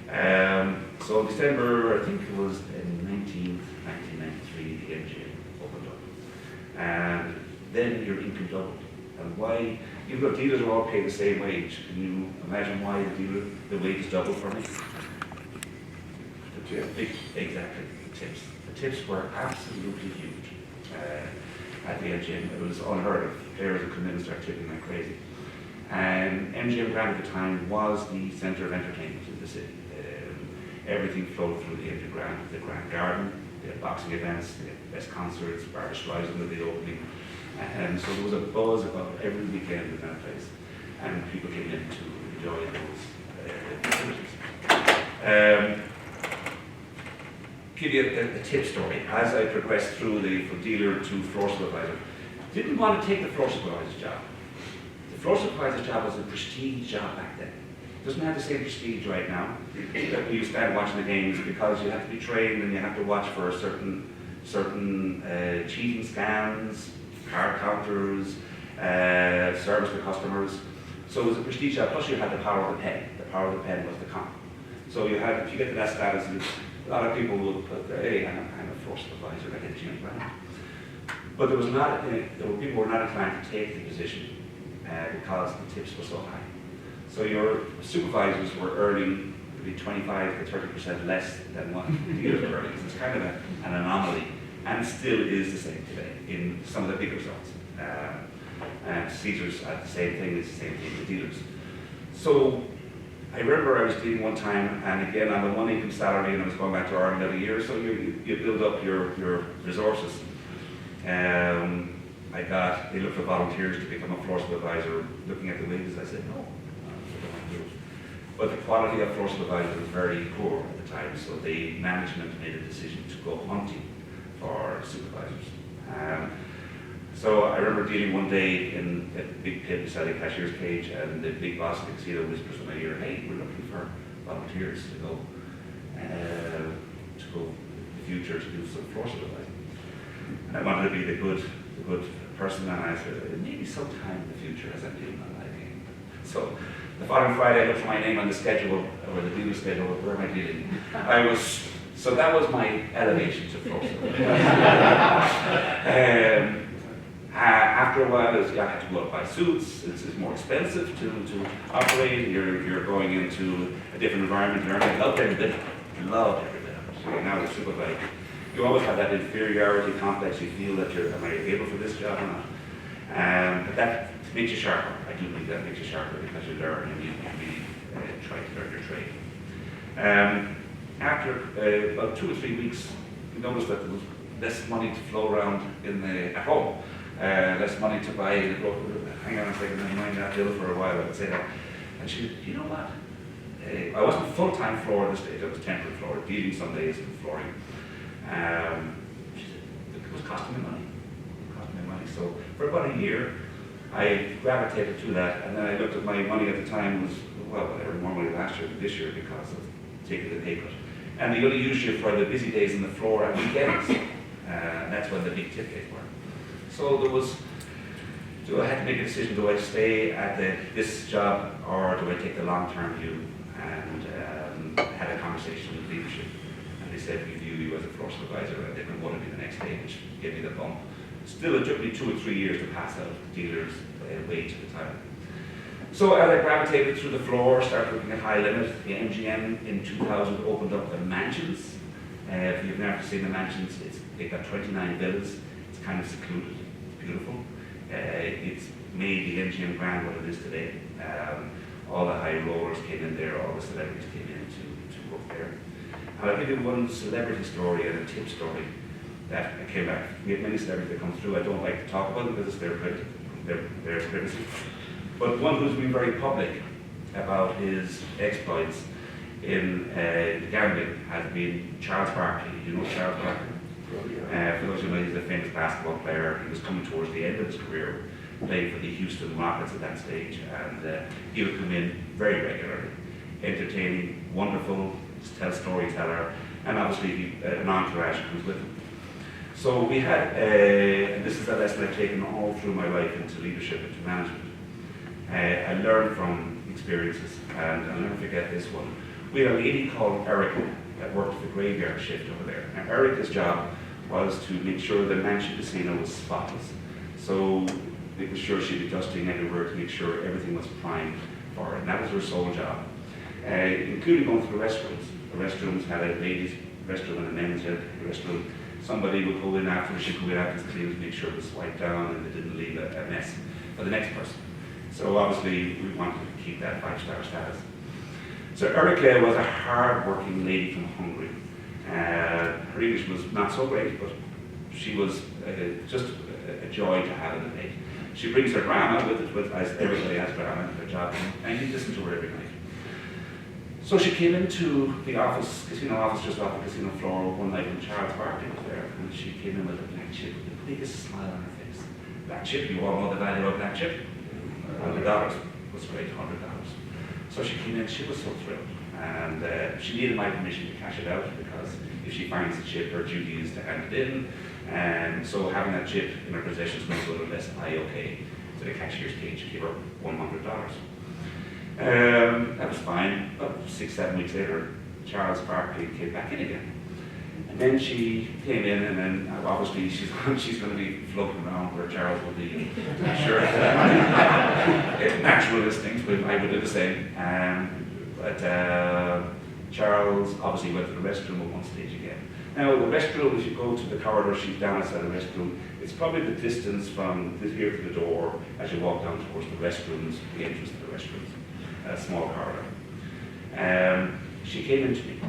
So December, I think it was in 1993, the MGM opened up. And then your income doubled. And why, even though dealers are all paid the same wage, can you imagine why the wages doubled for me? The tips. Exactly, the tips. The tips were absolutely huge at the MGM. It was unheard of. Players would come in and start tipping like crazy. And MGM Grand at the time was the centre of entertainment in the city. Everything flowed through the MGM Grand, the Grand Garden, they had boxing events, they had best concerts, Barbra Streisand would be opening. And so there was a buzz about every weekend in that place. And people came in to enjoy those facilities. Give you a tip story. As I progressed through from dealer to floor supervisor, didn't want to take the floor supervisor's job. The floor supervisor's job was a prestige job back then. It doesn't have the same prestige right now. You start watching the games because you have to be trained and you have to watch for certain cheating scams, card counters, service to customers. So it was a prestige job, plus you had the power of the pen. The power of the pen was the comp. So you had, if you get to that status, a lot of people would put, hey, I'm a floor supervisor, I get the gym plan. But there were people who were not inclined to take the position because the tips were so high. So your supervisors were earning maybe 25 to 30% less than what dealers were earning. So it's kind of an anomaly, and still is the same today in some of the bigger zones. And Caesars had the same thing, it's the same thing with dealers. So I remember I was dealing one time, and again I'm on one income salary, and I was going back to Ireland every year, so you build up your resources. They looked for volunteers to become a floor supervisor. Looking at the wages, I said no, I don't want to do it. But the quality of floor supervisor was very poor at the time, so the management made a decision to go hunting for supervisors. So I remember dealing one day in a big pit beside the cashier's cage, and the big boss of the casino whispers in my ear, hey, we're looking for volunteers to go in the future to do some floor supervising. And I wanted to be the good person, and I said, maybe sometime in the future as I'm dealing my life game. So the following Friday I looked for my name on the schedule, or the dealer schedule, where am I dealing? So that was my elevation to floor supervisor. After a while, I had to go out and buy suits. It's more expensive to operate. You're going into a different environment, learning. I loved every bit of it. Loved every bit of it. So now as a supervisor, you always have that inferiority complex. You feel that am I able for this job or not? But that makes you sharper. I do believe that makes you sharper because you learn and you really try to learn your trade. After about 2 or 3 weeks, you notice that there was less money to flow around at home. Less money to buy. Hang on a second, I mind that bill for a while. I would say that. And she said, you know what? I wasn't full-time floor at this stage. I was temporary floor, dealing some days in flooring. She said, it was costing me money. It cost me money. So for about a year, I gravitated to that, and then I looked at my money at the time was, well, I earned more money last year than this year because of taking the pay cut. And they only use you for the busy days in the floor and weekends. And that's when the big tip days were. So I had to make a decision, do I stay at this job or do I take the long-term view? And had a conversation with leadership, and they said we view you as a floor supervisor and they can want to be the next day, which gave me the bump. Still, it took me 2 or 3 years to pass out dealers' wage at the time. So as I gravitated through the floor, started looking at high limit, the MGM in 2000 opened up the mansions. If you've never seen the mansions, they've got 29 villas. It's kind of secluded. Beautiful. It's made the MGM Grand what it is today. All the high rollers came in there, all the celebrities came in to work there. And I'll give you one celebrity story and a tip story that came back. We have many celebrities that come through. I don't like to talk about them because it's their privacy. But one who's been very public about his exploits in gambling has been Charles Barkley. You know Charles Barkley? For those who know, he's a famous basketball player. He was coming towards the end of his career, playing for the Houston Rockets at that stage, and he would come in very regularly, entertaining, wonderful, storyteller, and obviously an entourage comes with him. So we had, and this is a lesson I've taken all through my life into leadership, into management. I learned from experiences, and I'll never forget this one. we had a lady called Erica that worked the graveyard shift over there. Now Erica's job was to make sure the Mansion Casino was spotless. So making sure she'd be dusting everywhere to make sure everything was prime for her. And that was her sole job. Including going to the restrooms. The restrooms had a ladies' restroom and a men's restroom. Somebody would go in after, she'd go in after the clean to make sure it was wiped down and they didn't leave a mess for the next person. So obviously we wanted to keep that 5-star status. So Erica was a hard-working lady from Hungary. Her English was not so great, but she was just a joy to have in the day. She brings her drama with as everybody has drama in their job, and you listen to her every night. So she came into the casino office just off the casino floor one night when Charles Barkley was there, and she came in with a black chip with the biggest smile on her face. Black chip, you all know the value of black chip. $100 was great, $100. So she came in, she was so thrilled, and she needed my permission to cash it out because if she finds the chip, her duty is to hand it in, and so having that chip in her possession is going to go to less okay. So the cashier's cage gave her $100. That was fine, but 6-7 weeks later, Charles Barkley came back in again. And then she came in, and then obviously she's going to be floating around where Charles will be. I'm sure natural instincts, but I would do the same. But Charles obviously went to the restroom at one stage again. Now the restroom, as you go to the corridor, she's down outside the restroom. It's probably the distance from here to the door as you walk down towards the restrooms, the entrance to the restrooms. A small corridor. She came into me,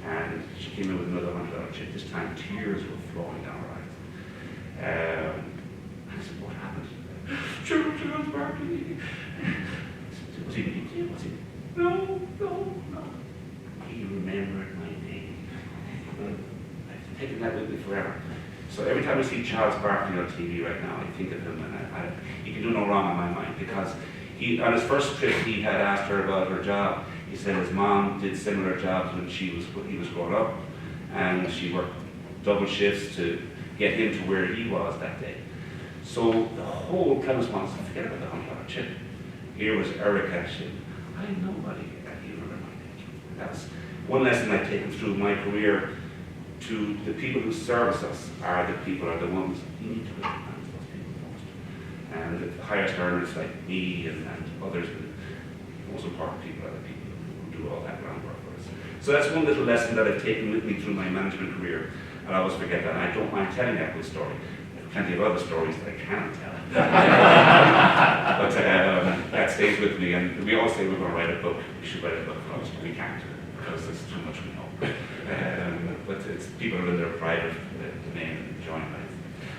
and she came in with another $100 chip. This time, tears were flowing down her eyes. I said, "What happened?" Charles Barkley. Was he mean? Was he? No. He remembered my name. I've taken that with me forever. So every time I see Charles Barkley on TV right now, I think of him, and he can do no wrong in my mind because. On his first trip, he had asked her about her job. He said his mom did similar jobs when he was growing up, and she worked double shifts to get him to where he was that day. So the whole premise was, forget about the $100 chip. Here was Erica. She said, I had nobody that you remember my name. That's one lesson I've taken through my career. To the people who service us are the ones you need to recognize. And the highest earners like me and others, the most important people are the people who do all that groundwork for us. So that's one little lesson that I've taken with me through my management career, and I always forget that. And I don't mind telling that good story. There are plenty of other stories that I cannot tell. But that stays with me, and we all say we're going to write a book. We should write a book for us, but we can't because there's too much we know. But it's people are in their private domain and enjoying life.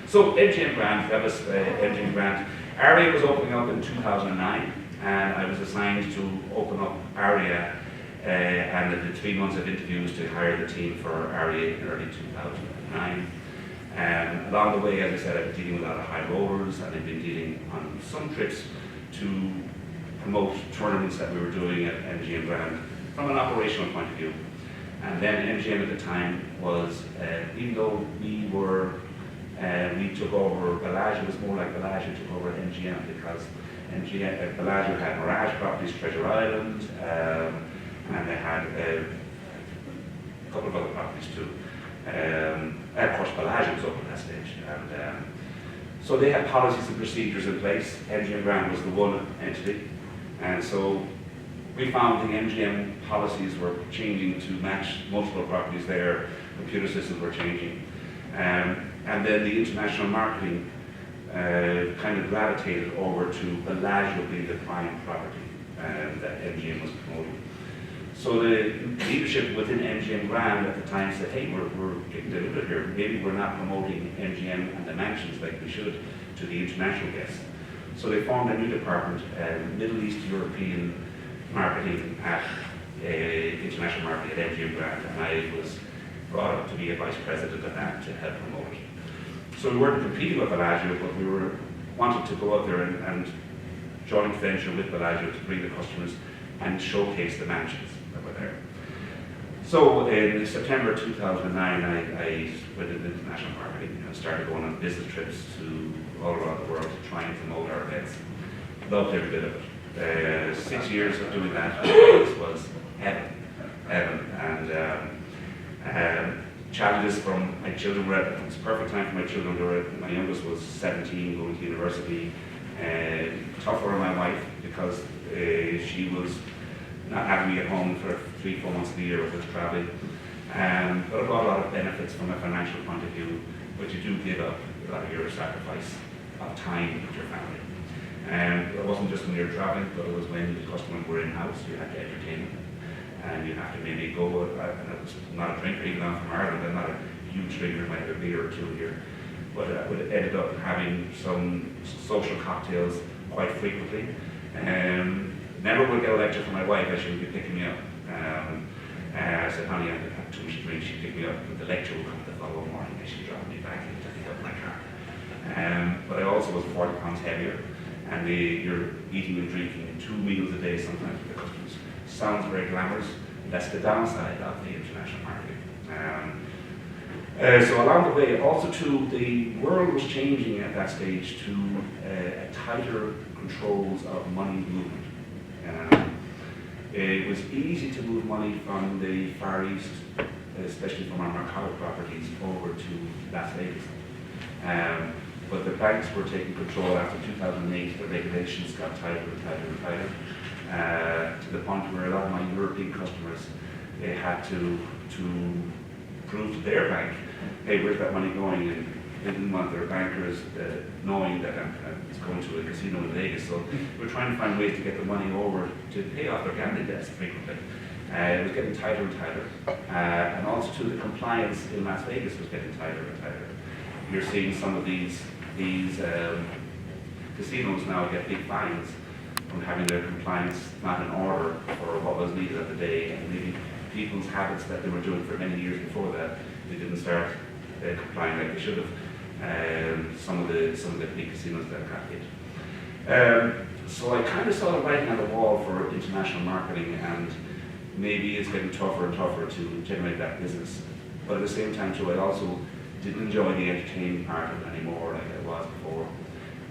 So MGM Grand, that was MGM Grand. ARIA was opening up in 2009, and I was assigned to open up ARIA, and I did 3 months of interviews to hire the team for ARIA in early 2009. Along the way, as I said, I've been dealing with a lot of high rollers, and I've been dealing on some trips to promote tournaments that we were doing at MGM Grand from an operational point of view. And then MGM at the time was, even though we took over, Bellagio was more like Bellagio took over MGM because Bellagio had Mirage properties, Treasure Island, and they had a couple of other properties too. Of course, Bellagio was open at that stage. And so they had policies and procedures in place. MGM Grand was the one entity. And so we found the MGM policies were changing to match multiple properties there. Computer systems were changing. And then the international marketing kind of gravitated over to Bellagio being the prime property that MGM was promoting. So the leadership within MGM Grand at the time said, hey, we're getting deluded here. Maybe we're not promoting MGM and the mansions like we should to the international guests. So they formed a new department, Middle East European marketing at international marketing at MGM Grand, and I was brought up to be a vice president of that to help promote it. So we weren't competing with Bellagio, but we wanted to go out there and joint venture with Bellagio to bring the customers and showcase the mansions that were there. So in September 2009, I went into international marketing and started going on business trips to all around the world to try and promote our events. Loved every bit of it. 6 years of doing that was heaven. challenges from my children were at, it was a perfect time for my children. My youngest was 17, going to university. Tougher on my wife because she was not having me at home for 3-4 months of the year with us traveling. But it brought a lot of benefits from a financial point of view, but you do give up a lot of your sacrifice of time with your family. It wasn't just when you're traveling, but it was when the customers were in-house, you had to entertain them. And you have to maybe go, and I was not a drinker, even though I'm from Ireland, I'm not a huge drinker, might have a beer or two here. But I would ended up having some social cocktails quite frequently. Never would get a lecture from my wife as she would be picking me up. I said, honey, I've had too much to drink. She'd pick me up, but the lecture would come the following morning and she'd drop me back and take me up in my car. But I also was 40 pounds heavier, and you're eating and drinking 2 meals a day sometimes with the customers. Sounds very glamorous, and that's the downside of the international marketing. So along the way, also too, the world was changing at that stage to tighter controls of money movement. It was easy to move money from the Far East, especially from our Macau properties, over to Las Vegas. But the banks were taking control after 2008. The regulations got tighter and tighter and tighter, to the point where a lot of my European customers had to prove to their bank, hey, where's that money going? And they didn't want their bankers knowing that it's going to a casino in Vegas. So we're trying to find ways to get the money over to pay off their gambling debts frequently. It was getting tighter and tighter. And also too, the compliance in Las Vegas was getting tighter and tighter. You're seeing some of these casinos now get big fines from having their compliance not in order for what was needed at the day, and maybe people's habits that they were doing for many years before that, they didn't start complying like they should have. Some of the big casinos that got hit. So I kind of saw the writing on the wall for international marketing, and maybe it's getting tougher and tougher to generate that business. But at the same time too, I also didn't enjoy the entertaining part of it anymore like I was before.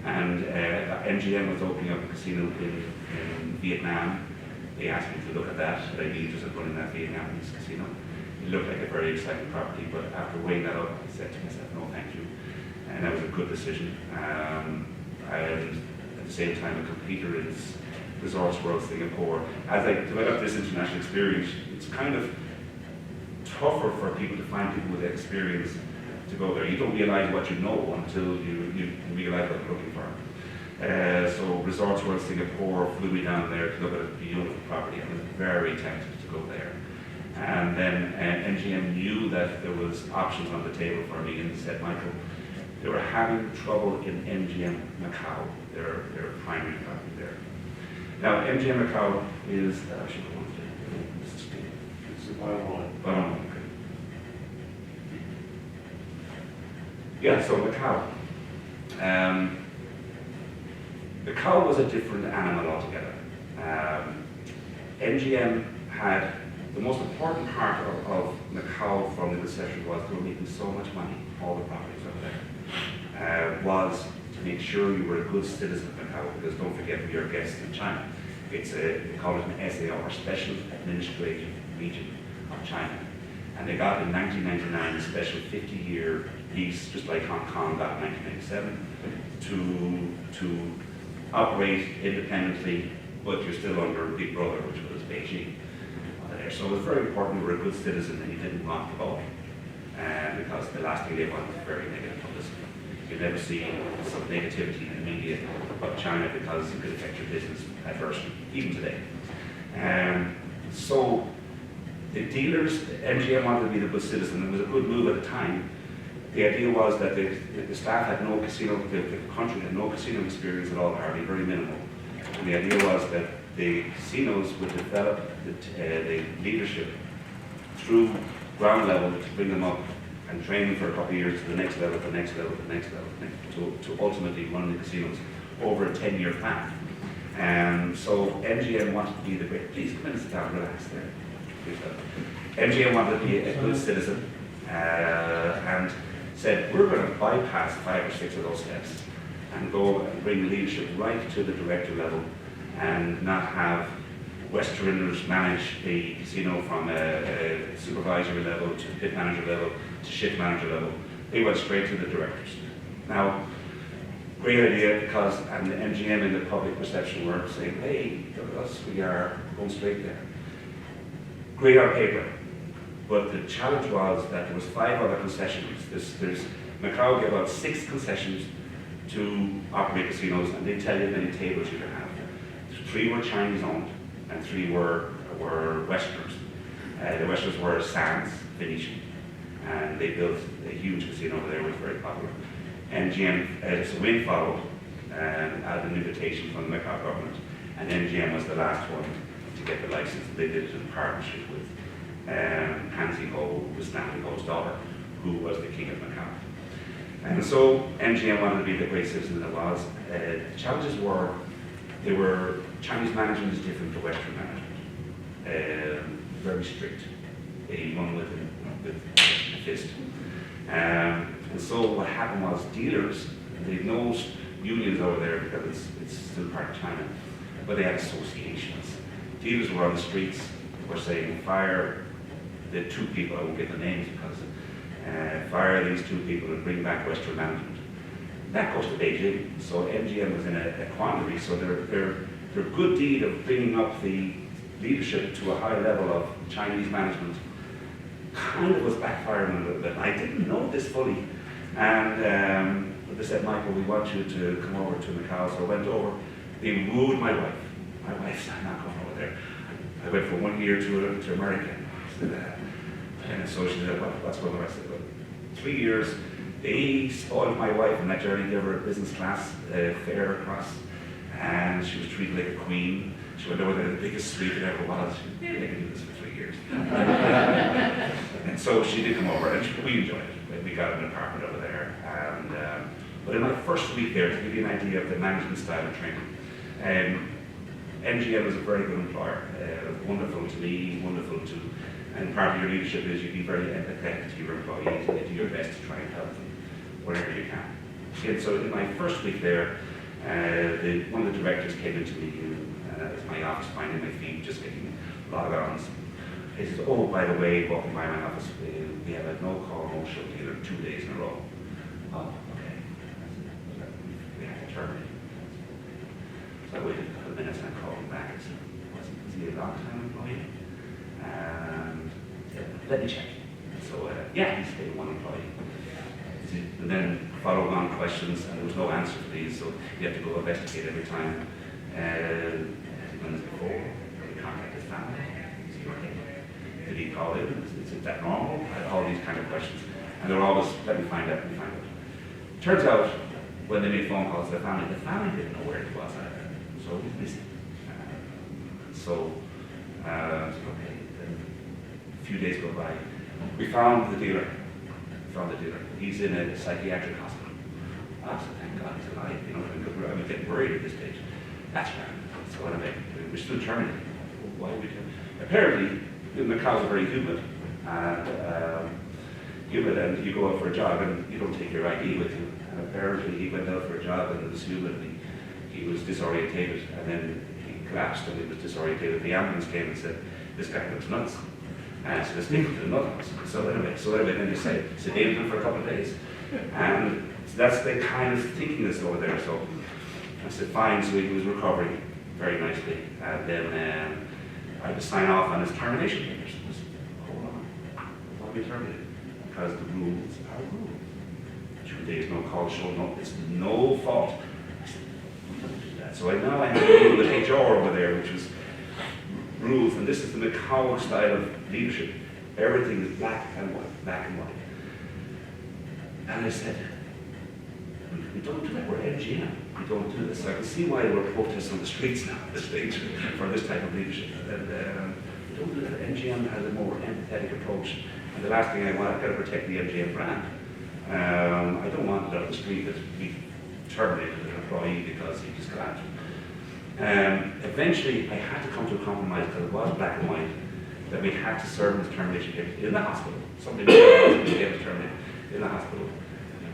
And MGM was opening up a casino in Vietnam. They asked me to look at that. I'd be interested in running that Vietnamese casino. It looked like a very exciting property, but after weighing that up, I said to myself, no, thank you. And that was a good decision. And at the same time, a completer is Resorts World Singapore. As I developed this international experience, it's kind of tougher for people to find people with experience to go there. You don't realize what you know until you realize what you're looking for. So Resorts World Singapore flew me down there to look at a beautiful property. I was very tempted to go there. And then MGM knew that there was options on the table for me, and said, Michael, they were having trouble in MGM Macau, their primary property there. Now MGM Macau is, I should go on to it's the bottom line. Bottom line, okay. Yeah, so Macau. Macau was a different animal altogether. MGM had the most important part of Macau from the recession was they were making so much money, all the properties over there, was to make sure you were a good citizen of Macau, because don't forget we are guests in China. It's they call it an SAR, or Special Administrative Region of China. And they got in 1999 a special 50-year lease, just like Hong Kong got in 1997, to operate independently, but you're still under Big Brother, which was Beijing. So it was very important you were a good citizen and you didn't rock the boat, because the last thing they want is very negative publicity. You never see some negativity in the media about China because it could affect your business adversely, even today. So the dealers, MGM wanted to be the good citizen. It was a good move at the time. The idea was that the staff had no casino, the country had no casino experience at all, hardly, very minimal. And the idea was that the casinos would develop the leadership through ground level to bring them up and train them for a couple of years to the next level, the next level, the next level, to ultimately run the casinos over a 10-year plan. So MGM wanted to be the great, please come in and sit down, relax there. MGM wanted to be a good citizen and said, we're going to bypass 5 or 6 of those steps and go and bring leadership right to the director level and not have Westerners manage the casino from a supervisory level to pit manager level to shift manager level. They went straight to the directors. Now, great idea, because and the MGM in the public perception were saying, hey, look at us, we are going straight there. Great on paper, but the challenge was that there was 5 other concessions. Macau gave out 6 concessions to operate casinos, and they tell you how many tables you can have. 3 were Chinese owned, and 3 were Westerners. The Westerners were Sands, Venetian, and they built a huge casino over there, which was very popular. MGM, so Wynn followed and had an invitation from the Macau government, and MGM was the last one to get the license. They did it in partnership with Pansy Ho, who was Stanley Ho's daughter, who was the king of Macau. And so MGM wanted to be the great citizen that it was. The challenges were, Chinese management is different to Western management. Very strict. They run with a fist. And so what happened was dealers, they had no unions over there because it's still part of China, but they had associations. Dealers were on the streets, were saying, fire the 2 people, I won't get the names because, fire these 2 people and bring back Western management. That goes to Beijing, so MGM was in a quandary, so their good deed of bringing up the leadership to a high level of Chinese management kind of was backfiring a little bit. I didn't know this fully, and they said, Michael, we want you to come over to Macau, so I went over. They wooed my wife. My wife said, I'm not going over there. I went for 1 year to America. And so she said, what's going on? I said, well, 3 years. They spoiled my wife on that journey. Gave her a business class fare across, and she was treated like a queen. She went over to the biggest street it ever was. She said, maybe I can do this for 3 years. And so she did come over, and we enjoyed it. We got an apartment over there. And but in my first week there, to give you an idea of the management style of training, MGM was a very good employer. Wonderful to me, wonderful to. And part of your leadership is you be very empathetic to your employees and do your best to try and help them wherever you can. And so in my first week there, one of the directors came into me at my office, finding my feet, just getting log-ons. He says, oh, by the way, walking by my office, we have a no-call, no-show dealer 2 days in a row. Oh, okay. I said, we have to terminate. So I waited a couple of minutes and I called him back. I said, was he a long-time employee? And let me check. So yeah, he's still 1 employee. And then followed on questions, and there was no answer to these, so you have to go investigate every time. When it's before, we contact his family. Is he okay? Did he call in? Is that normal? All these kind of questions. And they're always, let me find out, let me find out. Turns out, when they made phone calls to the family didn't know where he was at. So he was missing. Okay. A few days go by. We found the dealer. He's in a psychiatric hospital. So thank God he's alive. I'm getting worried at this stage. That's right. So what am I? We're still terminating. Why are we doing? Apparently, Macau is very humid, and you go out for a job and you don't take your ID with you. And apparently, he went out for a job and it was humid. And he was disorientated, and then he collapsed and he was disorientated. The ambulance came and said, "This guy looks nuts." And so let's take him to the nut house. So anyway, then they sedated him for a couple of days. And so that's the kind of thinking that's over there. So I said, fine, so he was recovering very nicely. And then I had to sign off on his termination papers. I said, hold on, why are we terminated? Because the rules are rules. 2 days, no call, show, no, it's no fault. I said, we don't do that. So now I had to deal with HR over there, which was rules, and this is the Macau style of leadership. Everything is black and white, black and white. And I said, we don't do that, we're MGM. We don't do this. So I can see why we're protests on the streets now at this stage for this type of leadership. And we don't do that. MGM has a more empathetic approach. And the last thing I want, I've got to protect the MGM brand. I don't want it on the street that we terminated an employee because he just collapsed. Eventually, I had to come to a compromise because it was black and white that we had to serve his termination papers in the hospital. Somebody was able to terminate in the hospital,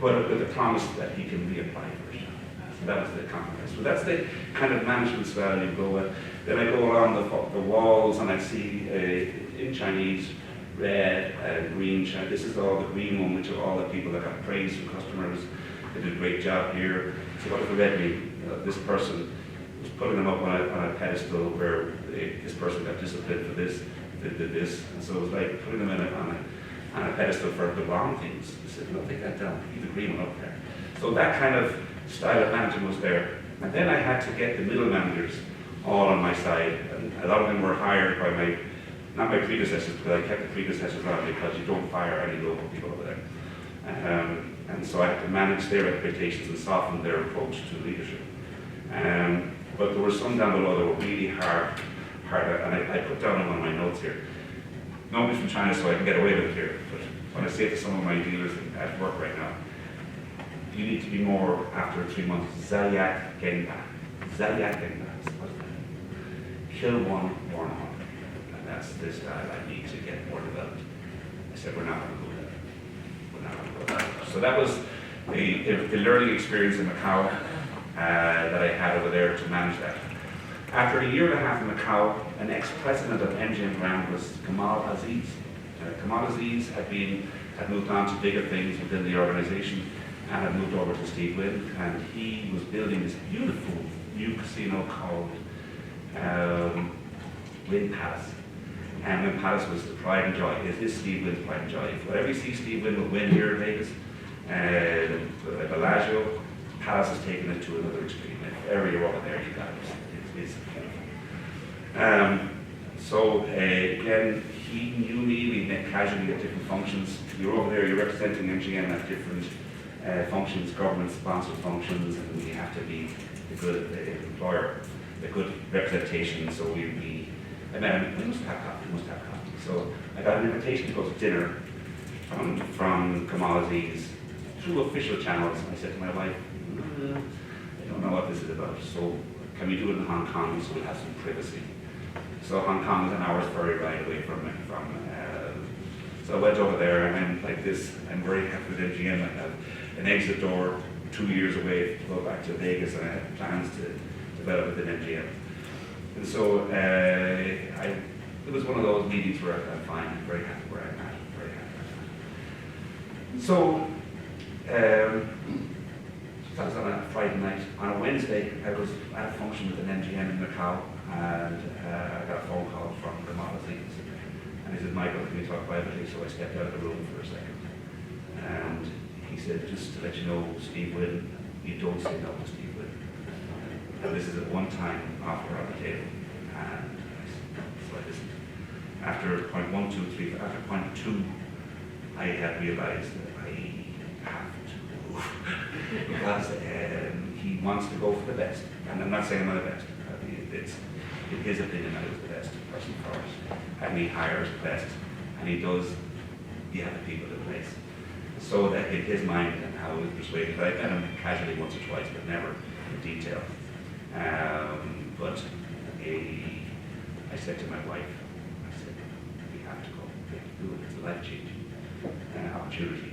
but with the promise that he can reapply for his job. So that was the compromise. So that's the kind of management style you go with. Then I go along the walls and I see in Chinese red and green. This is all the green one, which are all the people that got praise from customers. They did a great job here. So what does the red mean? This person was putting them up on a pedestal where this person got disciplined for this, did this. And so it was like putting them on a pedestal for the wrong things. They said, no, take that down, keep the green one up there. So that kind of style of management was there. And then I had to get the middle managers all on my side. And a lot of them were hired by not my predecessors, but I kept the predecessors on because you don't fire any local people over there. And so I had to manage their expectations and soften their approach to leadership. But there were some down below that were really hard, and I put down in one of my notes here. Nobody's from China, so I can get away with it here. But when I say to some of my dealers at work right now, you need to be more, after 3 months, Zaliak Genba. Zaliak Genba. What's that? Kill one, warn 100. And that's the style I need to get more developed. I said, we're not going to go there. We're not going to go there. So that was the learning experience in Macau that I had over there to manage that. After a year and a half in Macau, an ex-president of MGM Grand was Kamal Aziz. Kamal Aziz had moved on to bigger things within the organization and had moved over to Steve Wynn, and he was building this beautiful new casino called Wynn Palace. And Wynn Palace was the pride and joy. It is Steve Wynn's pride and joy. Whatever you see Steve Wynn with Wynn here in Vegas, Bellagio, Palace has taken it to another extreme. If ever you're over there, you got it. It's beautiful. So again, he knew me. We met casually at different functions. You're over there, you're representing MGM at different functions, government-sponsored functions, and we have to be a good employer, a good representation. So I met him. We must have coffee. So I got an invitation to go to dinner from Kamal Aziz through official channels. I said to my wife, I don't know what this is about, so can we do it in Hong Kong so we'll have some privacy? So Hong Kong is an hour's ferry ride away from so I went over there and I'm like this, I'm very happy with MGM. I have an exit door 2 years away to go back to Vegas, and I had plans to develop within MGM. And so it was one of those meetings where I'm fine, I'm very happy where I'm at, very happy. So that was on a Friday night. On a Wednesday, I was at a function with an MGM in Macau, and I got a phone call from Kamal Aziz. And he said, Michael, can you talk privately? So I stepped out of the room for a second. And he said, just to let you know, Steve Wynn, you don't say no to Steve Wynn. And this is a one-time offer on the table. And so I listened. After point 1, 2, 3, after point 2, I had realized that I have to move. Because he wants to go for the best. And I'm not saying I'm not the best. It's in his opinion I was the best person for it. And he hires the best. And he does, he had the people in place. So that in his mind and how he was persuaded, I met him casually once or twice, but never in detail. But I said to my wife, I said, we have to go, we have to do it, it's a life-changing opportunity.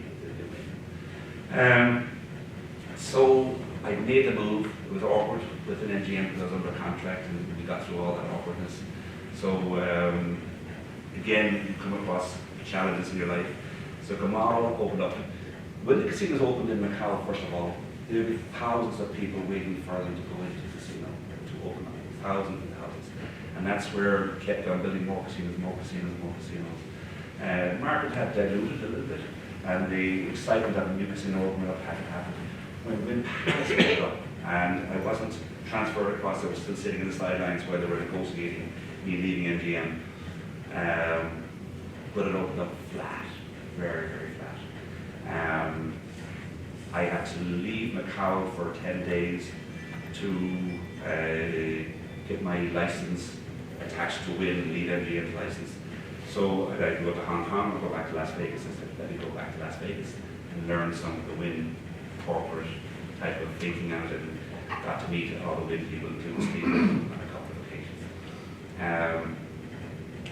So I made the move. It was awkward with an MGM because I was under contract and we got through all that awkwardness. So again, you come across challenges in your life. So Kamal opened up. When the casinos opened in Macau, first of all, there would be thousands of people waiting for them to go into the casino to open up. Thousands and thousands. And that's where we kept on building more casinos, more casinos, more casinos. Market had diluted a little bit, and the excitement of a new casino opening up hadn't happened. When Wynn Palace opened up, and I wasn't transferred across, I was still sitting in the sidelines while they were negotiating me leaving MGM. But it opened up flat, very, very flat. I had to leave Macau for 10 days to get my license attached to Wynn, lead MGM's license. So I could go to Hong Kong or go back to Las Vegas. I said, let me go back to Las Vegas and learn some of the Wynn corporate type of thinking on it, and got to meet all the Wynn people, including Steve on a couple of occasions.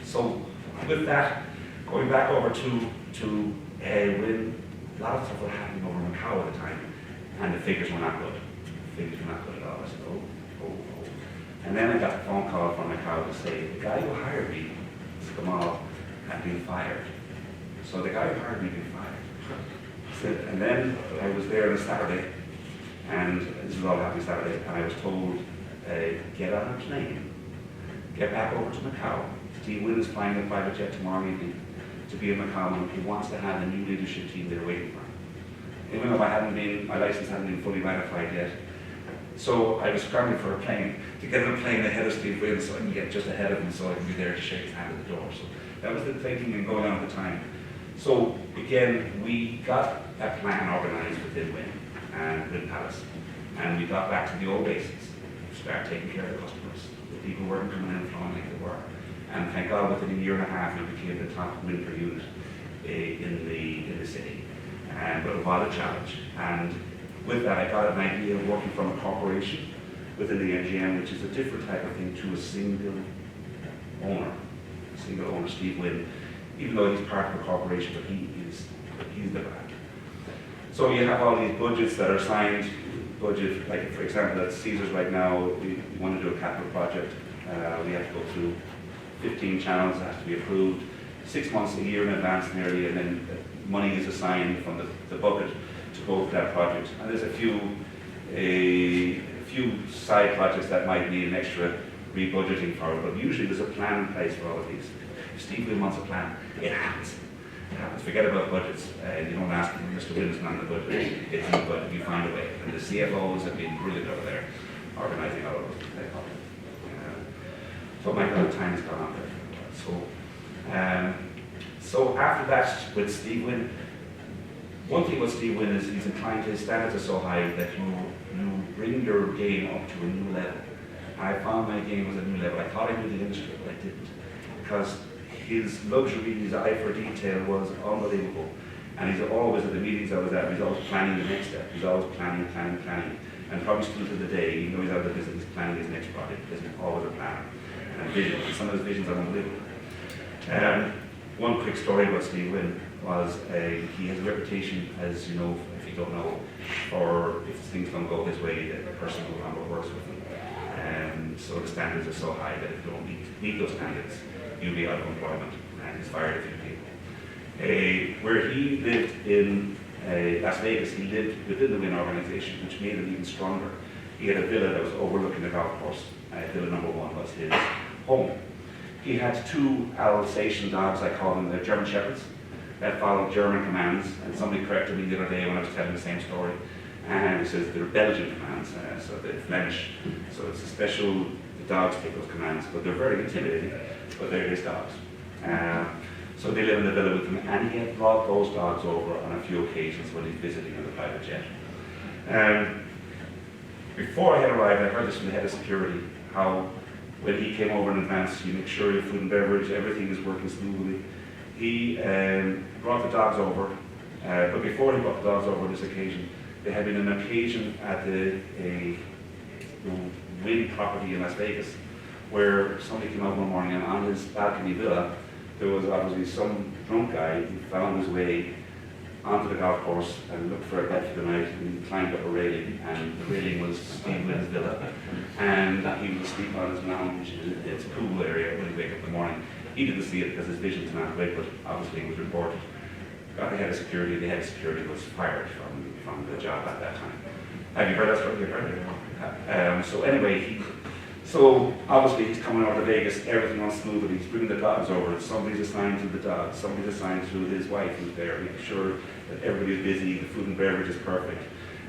So with that, going back over to Wynn, a lot of stuff was happening over in Macau at the time, and the figures were not good. things were not good at all. I said, oh, oh, oh. And then I got a phone call from my crowd to say, the guy who hired me, Kamal, had been fired. So the guy who hired me had been fired. And then I was there on a Saturday, and this was all happening Saturday, and I was told, get on a plane, get back over to Macau. Steve Wynn is flying a private jet tomorrow evening to be in Macau, and he wants to have a new leadership team there waiting for him. Even though my license hadn't been fully ratified yet. So I was scrambling for a plane, to get on a plane ahead of Steve Wynn so I can get just ahead of him so I can be there to shake his hand at the door. So that was the thinking and going on at the time. So again, we got that plan organized within Wynn and Wynn Palace. And we got back to the old basics. Start taking care of the customers. The people weren't coming in and flowing like they were. And thank God within a year and a half we became the top win per unit in the city. But it was a challenge. And with that, I got an idea of working from a corporation within the NGM, which is a different type of thing, to a single owner. Steve Wynn, even though he's part of a corporation, but he's the brand. So you have all these budgets that are signed, like for example at Caesars right now, we want to do a capital project. We have to go through 15 channels that have to be approved, 6 months, a year in advance nearly, and then money is assigned from the bucket to go for that project. And there's a few side projects that might need an extra rebudgeting for it, but usually there's a plan in place for all of these. If Steve Wynn wants a plan, it happens. It happens. Forget about budgets. You don't ask Mr. Wynn is not in the budget. It's in the budget. You find a way. And the CFOs have been brilliant over there, organising all of it. So my God, time has gone on there. So after that, with Steve Wynn, one thing with Steve Wynn is he's inclined to, his standards are so high that you bring your game up to a new level. I found my game was a new level. I thought I knew the industry, but I didn't. Because his luxury, his eye for detail was unbelievable. And he's always, at the meetings I was at, he's always planning the next step. He's always planning. And probably still to the day, even though he's out of the business, he's planning his next project. There's always a plan and vision. And some of his visions are unbelievable. One quick story about Steve Wynn was he has a reputation, as you know, if you don't know, for if things don't go his way, the person who works with him. So the standards are so high that if you don't meet those standards, you'll be out of employment, and he's fired a few people. Where he lived in Las Vegas, he lived within the Wynn organization, which made him even stronger. He had a villa that was overlooking the golf course. Villa number 1 was his home. He had 2 Alsatian dogs, I call them, they're German Shepherds, that followed German commands. And somebody corrected me the other day when I was telling the same story. And he says they're Belgian commands, so they're Flemish. So it's a special, the dogs take those commands, but they're very intimidating, but they're his dogs. So they live in the villa with him, and he had brought those dogs over on a few occasions when he's visiting on the private jet. Before I had arrived, I heard this from the head of security, how when he came over in advance, you make sure your food and beverage, everything is working smoothly. He brought the dogs over, but before he brought the dogs over on this occasion, there had been an occasion at the Wynn property in Las Vegas where somebody came out one morning and on his balcony villa, there was obviously some drunk guy who found his way onto the golf course and looked for a bed for the night, and he climbed up a railing, and the railing was Steve Wynn's villa, and he was asleep on his lounge, it's a pool area when he wake up in the morning. He didn't see it because his vision's not great, but obviously it was reported. Got the head of security was fired from the job at that time. Have you heard that story? You heard it? So anyway, so obviously he's coming out of Vegas, everything runs smoothly, he's bringing the dogs over, somebody's assigned to the dogs, somebody's assigned to his wife who's there, making sure that everybody's busy, the food and beverage is perfect.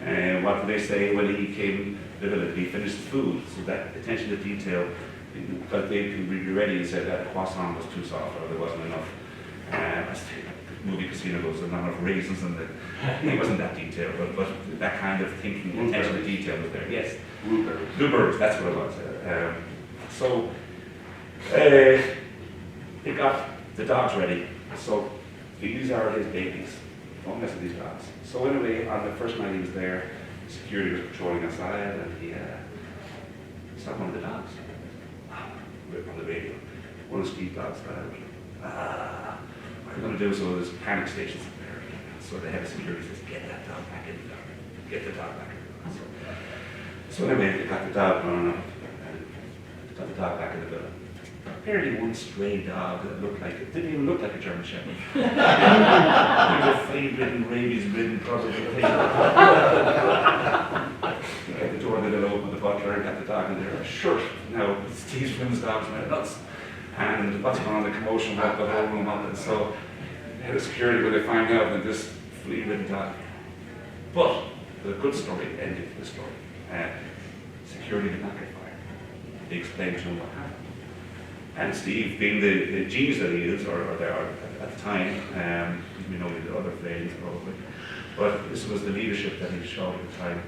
And what did they say when he came to the village? He finished the food, so that attention to detail, because they can be ready and said that croissant was too soft or there wasn't enough. Movie casino goes, there's not enough raisins in it wasn't that detailed, but that kind of thinking, attention to detail was there. Yes, blueberries, that's what it was. So they got the dogs ready. So these are his babies. Don't mess with these dogs. So anyway, on the first night he was there, security was patrolling outside, and he saw one of the dogs on the radio. One of Steve's dogs got out. What are you going to do? So there's panic stations up there. So the head of security says, get that dog back in the dog. Get the dog back in the dog. So anyway, they got the dog running up, and got the dog back in the building. Apparently one stray dog that looked like, it didn't even look like a German Shepherd. He was a flea-ridden, rabies-ridden, probably thing. Got the door that open, the butler, and got the dog in there. Sure, now Steve's from his dogs went nuts. And what's going on, the commotion woke the whole room up, and so the head of security when they find out that this flea-ridden dog. But the good story ended the story. Security did not get fired. They explained to him what happened. And Steve, being the genius that he is, or they are at the time, we know he did other flames probably, but this was the leadership that he showed at the time.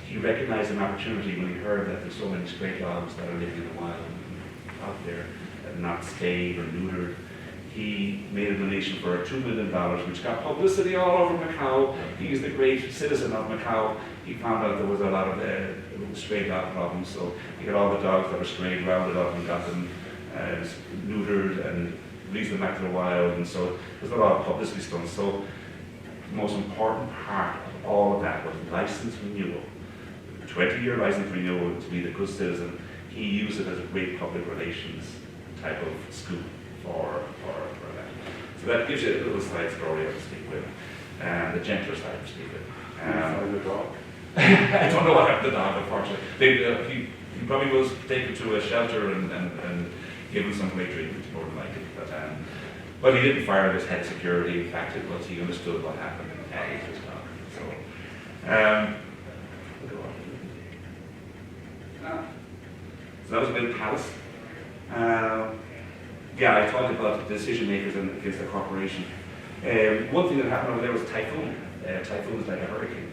He recognized an opportunity when he heard that there's so many stray dogs that are living in the wild out there that are not stayed or neutered. He made a donation for $2 million, which got publicity all over Macau. He's the great citizen of Macau. He found out there was a lot of stray dog problems, so he got all the dogs that were strayed rounded up and got them neutered and released them back to the wild, and so there's a lot of publicity stuff. So the most important part of all of that was license renewal. 20-year license renewal to be the good citizen. He used it as a great public relations type of scoop for that. So that gives you a little side story of Steve Wynn, and the gentler side of Steve Wynn. The dog. I don't know what happened to the dog, unfortunately. He probably was taken to a shelter and given some great treatment, more than likely. But he didn't fire his head of security. In fact, it was he understood what happened and added his dog. So that was a bit of Palace. Yeah, I talked about decision makers against the corporation. One thing that happened over there was a typhoon. Typhoon is like a hurricane.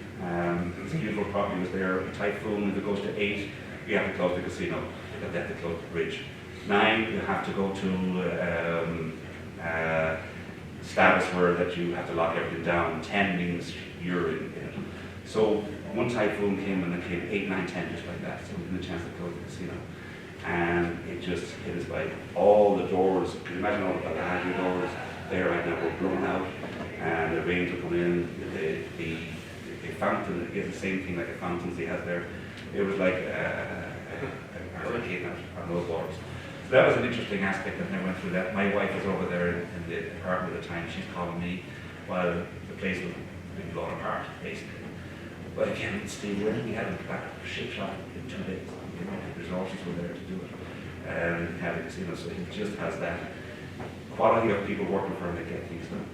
This beautiful property was there. A typhoon, if it goes to 8, you have to close the casino. You have to close the bridge. 9, you have to go to status where that you have to lock everything down. 10 means you're in it. So one typhoon came and it came 8, 9, 10 just like that. So we didn't have a chance to close the casino. And it just hit us by all the doors. Can you imagine all the Bellagio doors there right now were blown out, and the rain to come in. The fountain, again, the same thing like the fountains he has there. It was like a hurricane on those waters. So that was an interesting aspect that I went through that. My wife was over there in the apartment at the time. She's calling me while the place was being blown apart, basically. But again, Steve Wynn, we had him back ship shot in 2 days. You know, the resources were there to do it. And he had a casino, so he just has that quality of people working for him that get things done.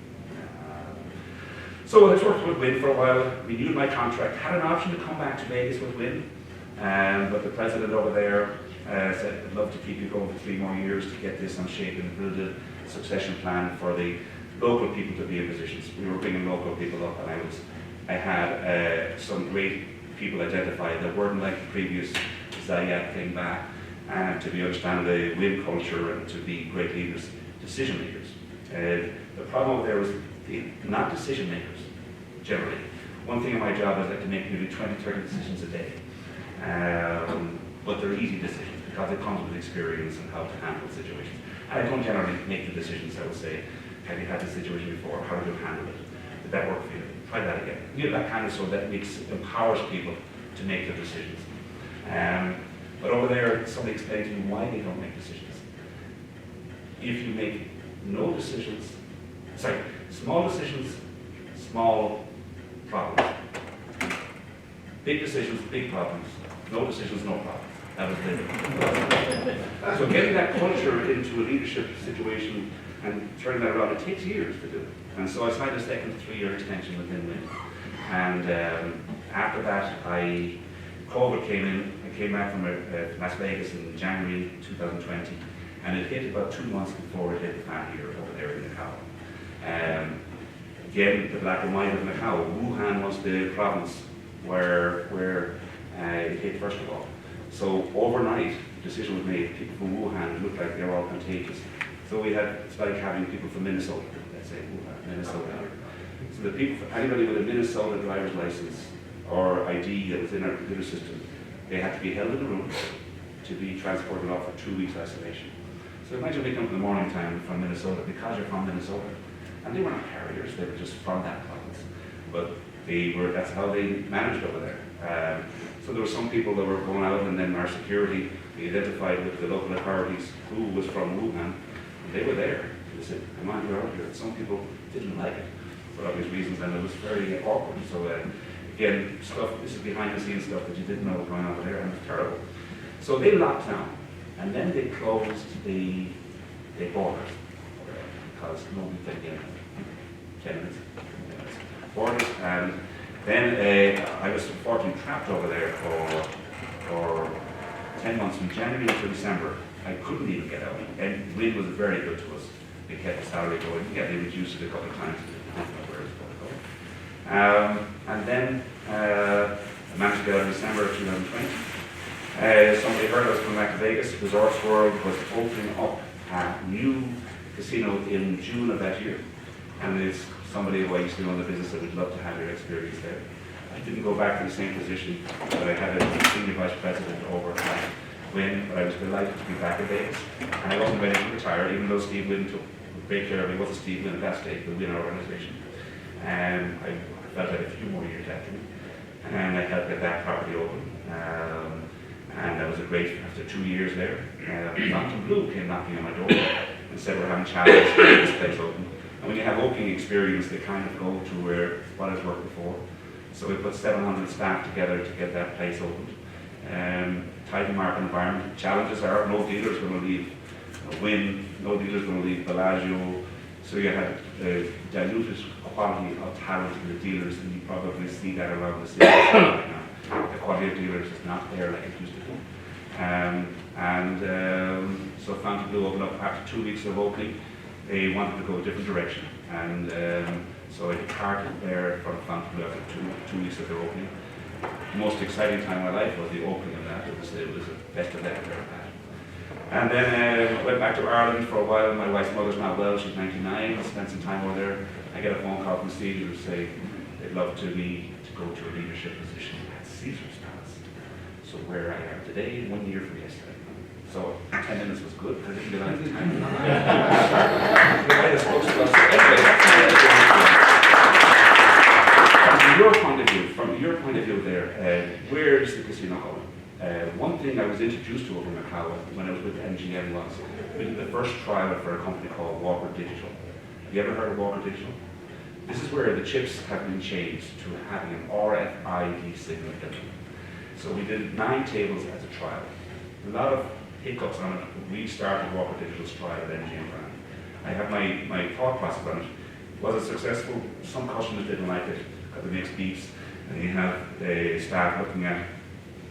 So I worked with Wynn for a while, renewed my contract, had an option to come back to Vegas with Wynn, but the president over there said, I'd love to keep you going for 3 more years to get this on shape and build a succession plan for the local people to be in positions. We were bringing local people up, and I had some great people identified that weren't like the previous Zayat came back, and to be understand the Wynn culture and to be great leaders, decision makers. The problem over there was not decision makers, generally. One thing in my job is I have to make maybe 20, 30 decisions a day. But they're easy decisions because it comes with experience and how to handle situations. And I don't generally make the decisions. I would say, have you had this situation before? How did you handle it? Did that work for you? Try that again. You know, that kind of so that empowers people to make their decisions. But over there, somebody explained to me why they don't make decisions. If you make no decisions, small decisions, small problems. Big decisions, big problems. No decisions, no problems. That was it. So getting that culture into a leadership situation and turning that around, it takes years to do it. And so I signed a second 3-year extension within Wynn. And after that, COVID came in. I came back from Las Vegas in January 2020, and it hit about 2 months before it hit the fan here over there in Macau. Again, the black and white of Macau. Wuhan was the province where it hit first of all. So overnight, the decision was made. People from Wuhan looked like they were all contagious. So it's like having people from Minnesota, let's say Wuhan, Minnesota. So the people, anybody with a Minnesota driver's license or ID that was in our computer system, they had to be held in a room to be transported off for 2 weeks isolation. So imagine they come in the morning time from Minnesota because you're from Minnesota. And they were not carriers, they were just from that province. But that's how they managed over there. So So there were some people that were going out, and then our security, we identified with the local authorities who was from Wuhan, and they were there. They said, come on, you're out here. Some people didn't like it for obvious reasons, and it was very awkward. So again, this is behind the scenes stuff that you didn't know was going on there, and it was terrible. So they locked down, and then they closed the borders, because nobody could get in. 10 minutes. Borders, and then I was unfortunately trapped over there for 10 months, from January to December. I couldn't even get out, and Wind was very good to us. They kept the salary going. Yeah, they reduced it a couple of times. I don't know where it's going to go. And then I managed to get out in December of 2020. Somebody heard I was coming back to Vegas. Resorts World was opening up a new casino in June of that year. And it's somebody who I used to know in the business that would love to have your experience there. I didn't go back to the same position, but I had a senior vice president over at Wynn, but I was delighted to be back in Vegas. And I wasn't ready to retire, even though Steve Wynn took great care of me. It wasn't Steve Wynn at that stage, the Wynn organization. And I felt I had a few more years after me. And I helped get that property open. And that was a great, after 2 years there, Fountain Blue came knocking on my door and said, we're having challenges to get this place open. And when you have opening experience, they kind of go to where what has worked before. So we put 700 staff together to get that place opened. Tight market environment. Challenges are no dealers going to leave Wynn, no dealers going to leave Bellagio. So you have diluted quality of talent in the dealers, and you probably see that around the city right now. The quality of dealers is not there like it used to be. So Fountain Blue opened up after 2 weeks of opening. They wanted to go a different direction, and so I departed there from Fountain Blue after two weeks of their opening. The most exciting time of my life was the opening of that. It was the best of that I've ever had. And then I went back to Ireland for a while. My wife's mother's not well, she's 99. I spent some time over there. I get a phone call from Steve who say they'd love to go to a leadership position at Caesar's Palace. So where I am today, 1 year from yesterday. So 10 minutes was good, because I didn't realize the time. From your point of view there, where is the casino going? One thing I was introduced to over in Macau when I was with MGM was we did the first trial for a company called Walker Digital. Have you ever heard of Walker Digital? This is where the chips have been changed to having an RFID signal in them. So we did 9 tables as a trial. A lot of hiccups on it. We started Walker Digital's trial at MGM brand. I have my thought process on it. Was it successful? Some customers didn't like it because it makes beeps, and you have the staff looking at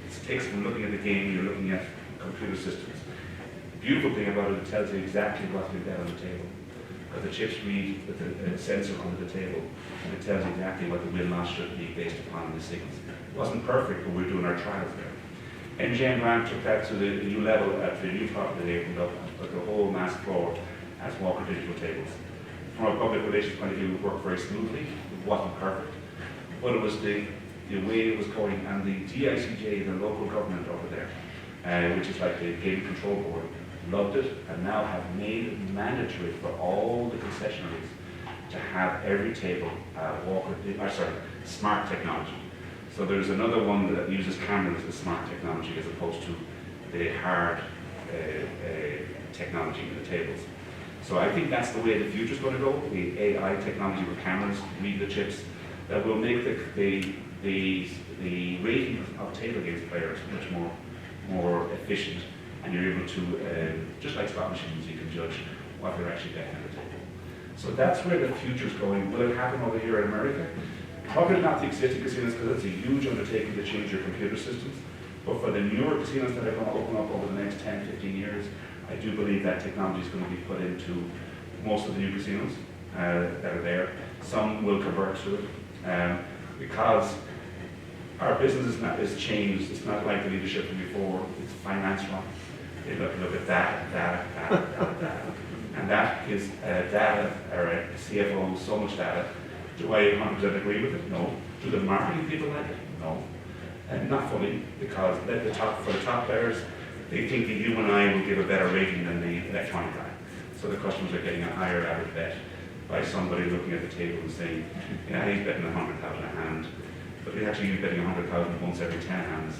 it takes from looking at the game, you're looking at computer systems. The beautiful thing about it, it tells you exactly what's been there on the table. Because the chips read with the sensor under the table, and it tells you exactly what the win-loss should be based upon the signals. It wasn't perfect, but we were doing our trials there. MGM Brand took that to the new level at the new property they opened up, but the whole mass floor as Walker Digital tables. From a public relations point of view, it worked very smoothly. It wasn't perfect, but it was the way it was going, and the DICJ, the local government over there, which is like the Game Control Board, loved it and now have made it mandatory for all the concessionaries to have every table smart technology. So there's another one that uses cameras as smart technology as opposed to the hard technology in the tables. So I think that's the way the future's going to go, the AI technology with cameras, read the chips, that will make the rating of table games players much more efficient, and you're able to, just like slot machines, you can judge what they're actually betting on the table. So that's where the future's going. Will it happen over here in America? Probably not the existing casinos, because it's a huge undertaking to change your computer systems. But for the newer casinos that are going to open up over the next 10, 15 years, I do believe that technology is going to be put into most of the new casinos that are there. Some will convert to it because our business is changed. It's not like the leadership from before. It's finance wrong. They look at data. And that is data, or a CFO, so much data. Do I 100% agree with it? No. Do the marketing people like it? No. And not fully, because for the top players, they think that you and I will give a better rating than the electronic guy. So the customers are getting a higher average bet by somebody looking at the table and saying, yeah, he's betting 100,000 a hand. but they actually be betting 100,000 once every 10 hands.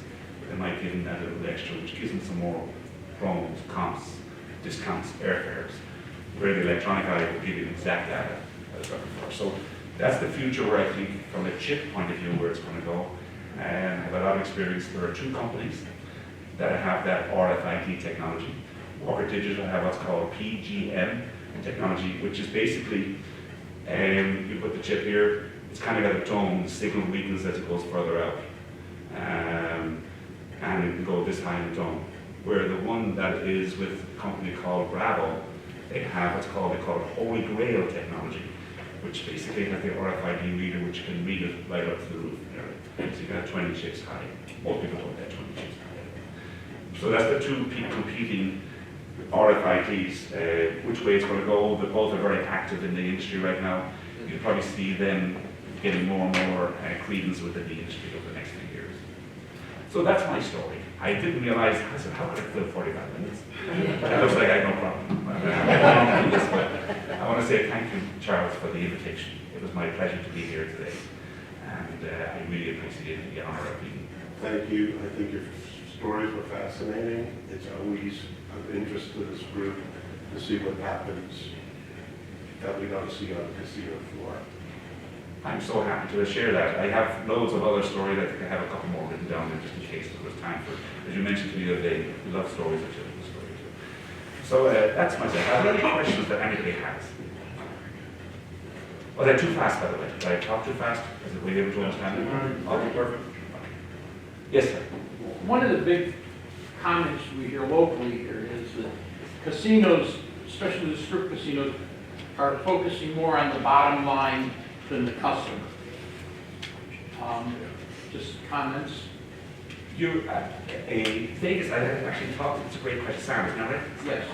They might give them that little extra, which gives them some more promos, comps, discounts, airfares, where the electronic eye will give you exact data I was looking for. So that's the future where I think, from a chip point of view, where it's going to go. I have a lot of experience. There are 2 companies that have that RFID technology. Walker Digital have what's called PGM technology, which is basically, you put the chip here, it's kind of got a dome, the signal weakens as it goes further out. And it can go this high in the dome. Where the one that is with a company called Bravo, they have what's called, they call it Holy Grail technology, which basically has the RFID reader, which can read it right up to the roof. So you can have 20 chips high. Most people don't have 20 chips high. So that's the 2 competing RFIDs. Which way it's going to go, but both are very active in the industry right now. You'll probably see them getting more and more credence within the industry over the next few years. So that's my story. I didn't realize, I said, how could I fill 45 minutes? It looks like I had no problem. I want to say thank you, Charles, for the invitation. It was my pleasure to be here today. And I really appreciate the honor of being. Thank you. I think your stories were fascinating. It's always of interest to this group to see what happens that we don't see on the casino floor. I'm so happy to share that. I have loads of other stories. I think I have a couple more written down there just in case there was time for, as you mentioned to me the other day, we love stories, I tell you the story too. So that's myself. Are there any questions that anybody has? Oh, they're too fast, by the way. Did I talk too fast? Is it, were you able to understand it? Okay, perfect. Yes, sir. One of the big comments we hear locally here is that casinos, especially the strip casinos, are focusing more on the bottom line than the customer. Just comments? You, Vegas, I actually talked, it's a great question, Sam, isn't that right? Yes.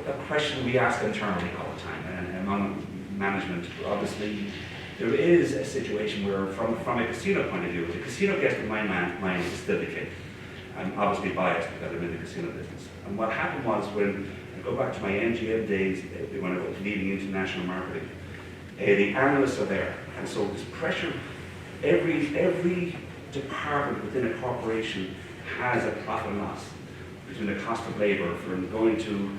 A question we ask internally all the time, and among management, obviously, there is a situation where, from a casino point of view, the casino guest in my mind is still the kid. I'm obviously biased because I'm in the casino business. And what happened was, when I go back to my MGM days, when I was leading international marketing, the analysts are there, and so this pressure, every department within a corporation has a profit and loss between the cost of labor from going to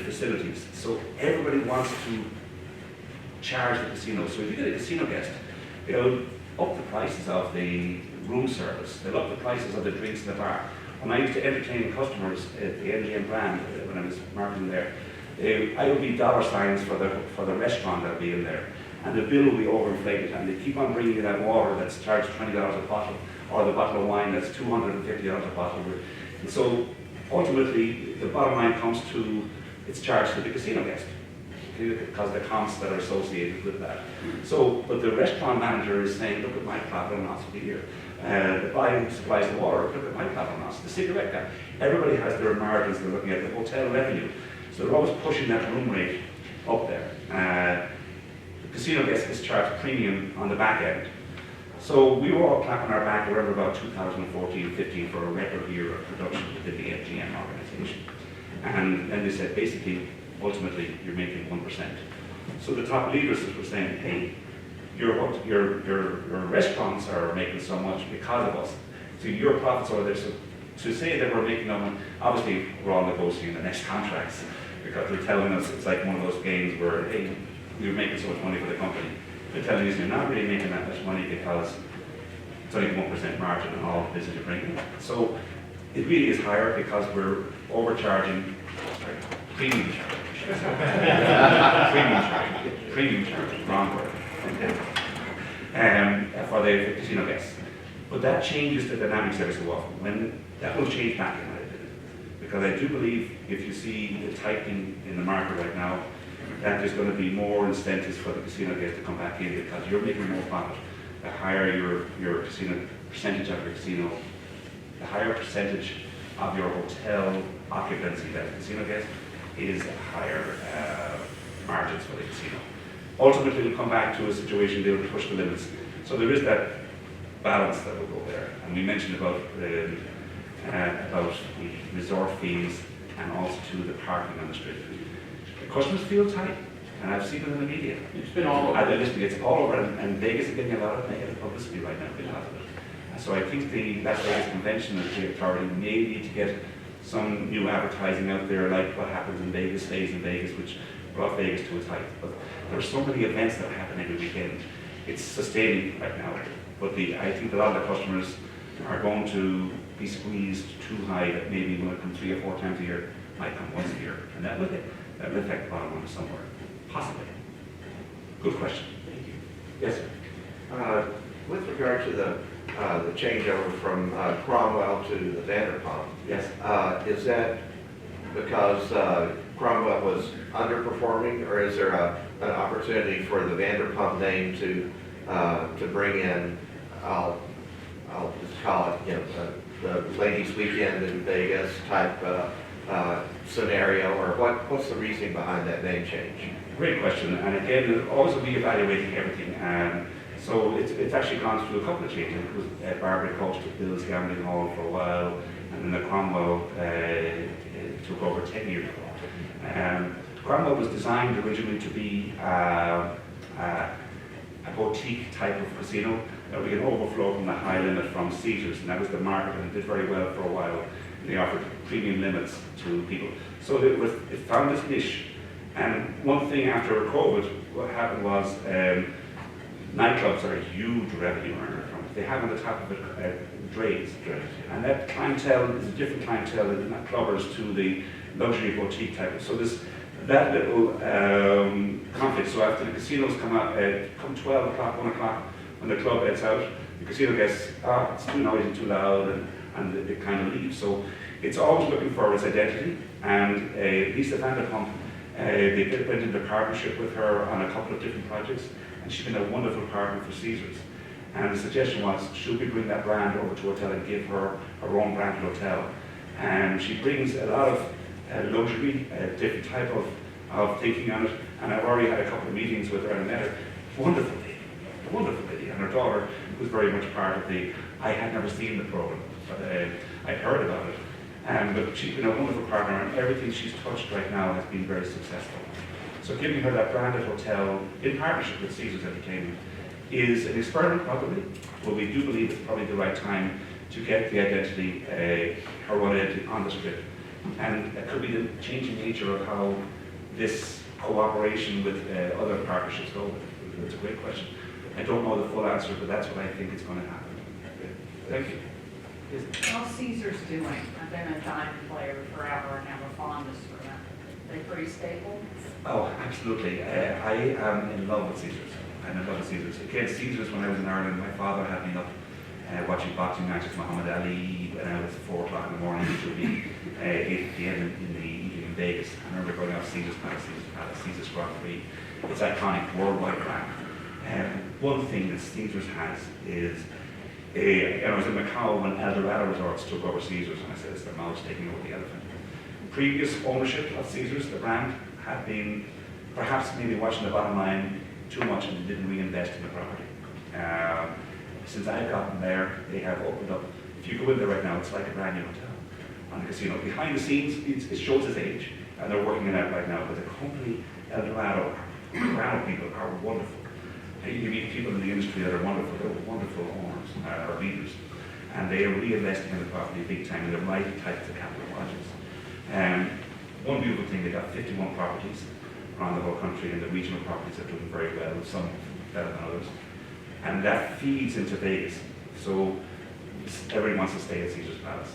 facilities. So everybody wants to charge the casino. So if you get a casino guest, they'll up the prices of the room service, they'll up the prices of the drinks in the bar. When I used to entertain customers at the MGM brand, when I was marketing there, I would be dollar signs for the restaurant that would be in there. And the bill will be overinflated, and they keep on bringing you that water that's charged $20 a bottle, or the bottle of wine that's $250 a bottle. And so ultimately, the bottom line comes to, it's charged to the casino guest, because of the costs that are associated with that. So, but the restaurant manager is saying, look at my profit and loss for the year. The guy who supplies the water, look at my profit and loss. The cigarette guy, everybody has their margins, they're looking at the hotel revenue. So they're always pushing that room rate up there. The casino guest is charged premium on the back end. So we were all clapping our back around about 2014-15 for a record year of production within the FGM organization. And then they said, basically, ultimately, you're making 1%. So the top leaders were saying, hey, your restaurants are making so much because of us. So your profits are there. So to say that we're making no money, obviously we're all negotiating the next contracts, because they're telling us it's like one of those games where, hey, you're making so much money for the company. They're telling us you're not really making that much money because it's only 1% margin on all the business you're bringing. So it really is higher because we're overcharging, premium charge. Premium charge, wrong word. For the casino guests. But that changes the dynamics every so often. When that will change back in my opinion. Because I do believe if you see the tightening in the market right now, that there's going to be more incentives for the casino guests to come back in, because you're making more profit. The higher your casino percentage of your casino, the higher percentage of your hotel occupancy that the casino gets is higher margins for the casino. Ultimately, we'll come back to a situation they will push the limits. So there is that balance that will go there. And we mentioned about the resort fees and also to the parking on the street. The customers feel tight. And I've seen it in the media. It's been all over. It's all over, and Vegas is getting a lot of negative publicity right now because of it. So I think the Las Vegas Convention is the authority may need to get some new advertising out there, like what happens in Vegas stays in Vegas, which brought Vegas to its height. But there are so many events that happen every weekend. It's sustaining right now. But I think a lot of the customers are going to be squeezed too high that maybe when it comes 3 or 4 times a year, might come once a year. And that will affect the bottom line somewhere. Possibly. Good question. Thank you. Yes, sir. With regard to the changeover from Cromwell to the Vanderpump, Yes. is that because Cromwell was underperforming, or is there an opportunity for the Vanderpump name to bring in, I'll just call it, the ladies' weekend in Vegas type scenario, or what's the reasoning behind that name change? Great question. And again, always will be evaluating everything. So it's actually gone through a couple of changes. It was Barbary coached at Bill's Gambling Hall for a while, and then the Cromwell took over 10 years ago. Cromwell was designed originally to be a boutique type of casino that we could overflow from the high limit from Caesars, and that was the market, and it did very well for a while. They offered premium limits to people. So it found this niche. And one thing after COVID, what happened was nightclubs are a huge revenue earner from it. They have on the top of it trades. And that clientele is a different clientele than that clubbers to the luxury boutique type. So there's that little conflict. So after the casinos come out, come 12 o'clock, 1 o'clock, when the club heads out, the casino gets, it's too noisy, too loud, and it kind of leaves. So it's always looking for its identity. And Lisa Vanderpump, they went into partnership with her on a couple of different projects, and she's been a wonderful partner for Caesars. And the suggestion was, should we bring that brand over to hotel and give her her own branded hotel? And she brings a lot of luxury, different type of thinking on it. And I've already had a couple of meetings with her and met her. Wonderful lady. And her daughter was very much part of I had never seen the program, but I'd heard about it. But she's been a wonderful partner, and everything she's touched right now has been very successful. So giving her that branded hotel in partnership with Caesars Entertainment is an experiment probably, but we do believe it's probably the right time to get the identity, her own identity on the strip. And it could be the changing nature of how this cooperation with other partnerships go. It's a great question. I don't know the full answer, but that's what I think is going to happen. Thank you. Yes. How's Caesars doing? I've been a Diamond player forever and have a fondness for them. They pretty stable? Oh, absolutely. I am in love with Caesars. I'm in love with Caesars. Again, Caesars, when I was in Ireland, my father had me up watching boxing matches, Muhammad Ali, when I was 4 o'clock in the morning, which would be 8 p.m. in the evening in Vegas. I remember going out to Caesars Palace, Caesars Grand Prix. It's iconic, worldwide brand. One thing that Caesars has is, I was in Macau when Eldorado Resorts took over Caesars, and I said it's the mouse taking over the elephant. Previous ownership of Caesars, the brand, had been perhaps maybe watching the bottom line too much and didn't reinvest in the property. Since I've gotten there, they have opened up. If you go in there right now, it's like a brand new hotel on the casino. Behind the scenes, it shows its age, and they're working it out right now. But the company, Eldorado, Eldorado people are wonderful. You meet people in the industry that are wonderful. They're wonderful owners or leaders, and they are reinvesting in the property big time in the right types of capital projects. One beautiful thing, they got 51 properties around the whole country, and the regional properties are doing very well, some better than others. And that feeds into Vegas. So everybody wants to stay at Caesars Palace.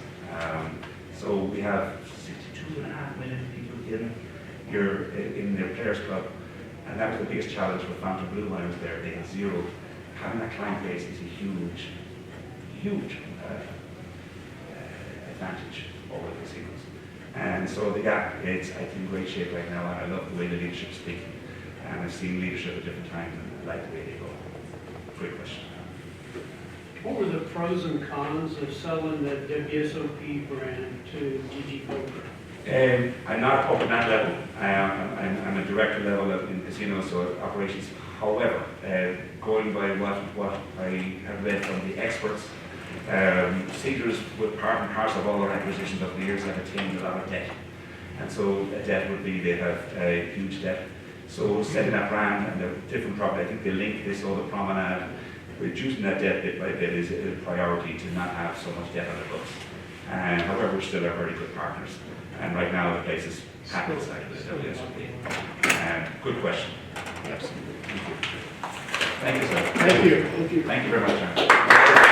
So we have 62.5 million people in their Players Club. And that was the biggest challenge with Fountain Blue when I was there. They had zero. Having that client base is a huge advantage over the casinos. And so it's I think in great shape right now, and I love the way the leadership is speaking. And I've seen leadership at different times, and I like the way they go. Great question. What were the pros and cons of selling the WSOP brand to GG Poker? I'm not up at that level. I'm a director level in casinos, so operations. However, going by what I have read from the experts, Caesars, with part and parcel of all their acquisitions over the years, have attained a lot of debt. And so debt would be, they have a huge debt. So setting that brand and the different property, I think the link, this other promenade, reducing that debt bit by bit is a priority to not have so much debt on the books. And however, we still are very good partners. And right now, the place is packed inside with WSOP. Good question. Thank you, sir. Thank you. Thank you very much, John.